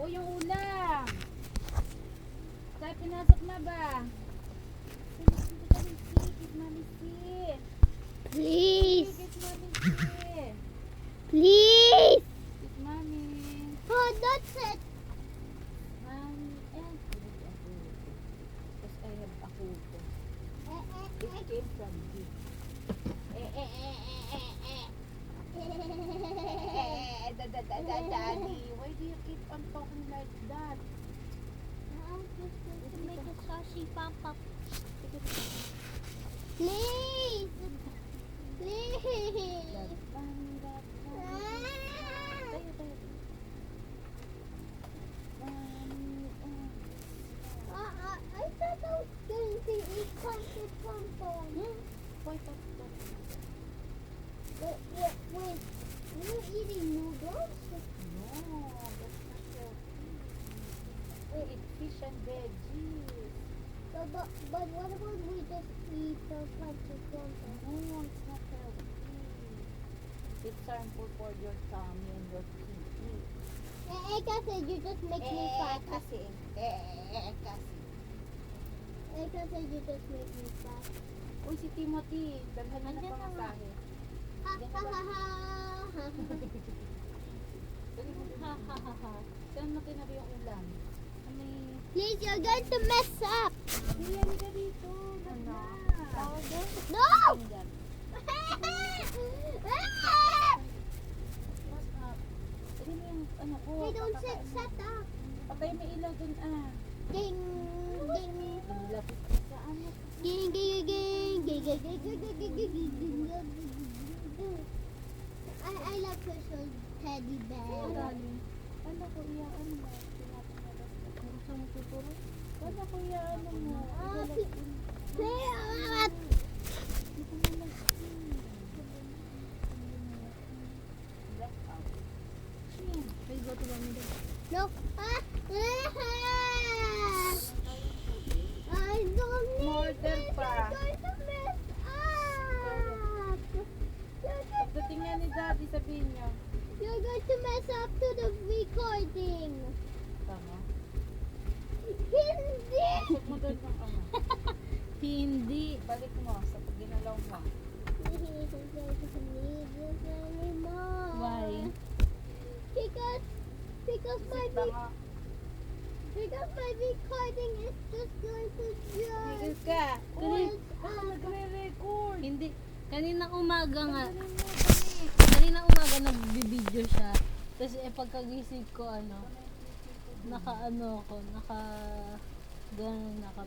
O, yung ulam. Saan pinasok na ba? Kit Malisi. Please. Kit Malisi. Please. Kit Mami. Oh, that's it. Mami. And because I have a photo. It came from you. Daddy, why do you keep on talking like that? I'm just going to make a saucy pop-up. Please. Please. Tayo, tayo. I thought I was going to eat custard pom-pom. Wait, wait. Wait. You're eating noodles? No, that's not healthy. We eat fish and veggies. But what about we just eat the custard pom-pom? No, it's not healthy. It's harmful for your tummy and your kidney. Kasi you just make me fat. Kasi. Kasi you just make me fat. Uy, si Timothy, dalhan na Andyan na nga. pamasahe. Ha ha ha ha. Dali mo din. Saan mo tinabi yung ulam? Ano Please, you're going to mess up. Iyan ka dito. Ano? Powder? No! Andyan. What's up? Dali mo yung ano ko. They don't pakakain mo. set up. Patay may ilaw dun Ding, ding, Lapit ka sa ano. ding, ding, ding, ding, ding, ding, ding, ding, ding, ding, ding. I love Crystal teddy bear. Ano ko iyaan mo? Tinatanabas ka. Ano sa mo tuturo? Ano ko iyaan mo? Blackout. Please go to mommy. No. I don't need Mortar it. pa. You're going to mess up. Pagdating nga ni Daddy, sabihin niyo. You're going to mess up to the recording. Tama. Hindi. Pasok mo doon ng ano. Hindi. Balik mo sa pag ginalaw mo. Why? Because my Tama. recording is just going to Tigil just ka. Uy, Baka nagre-record. Hindi. Kaninang umaga nga. Dali mo kami. Kaninang umaga nagbibideo siya. Tapos pagkagising ko naka ganun ako.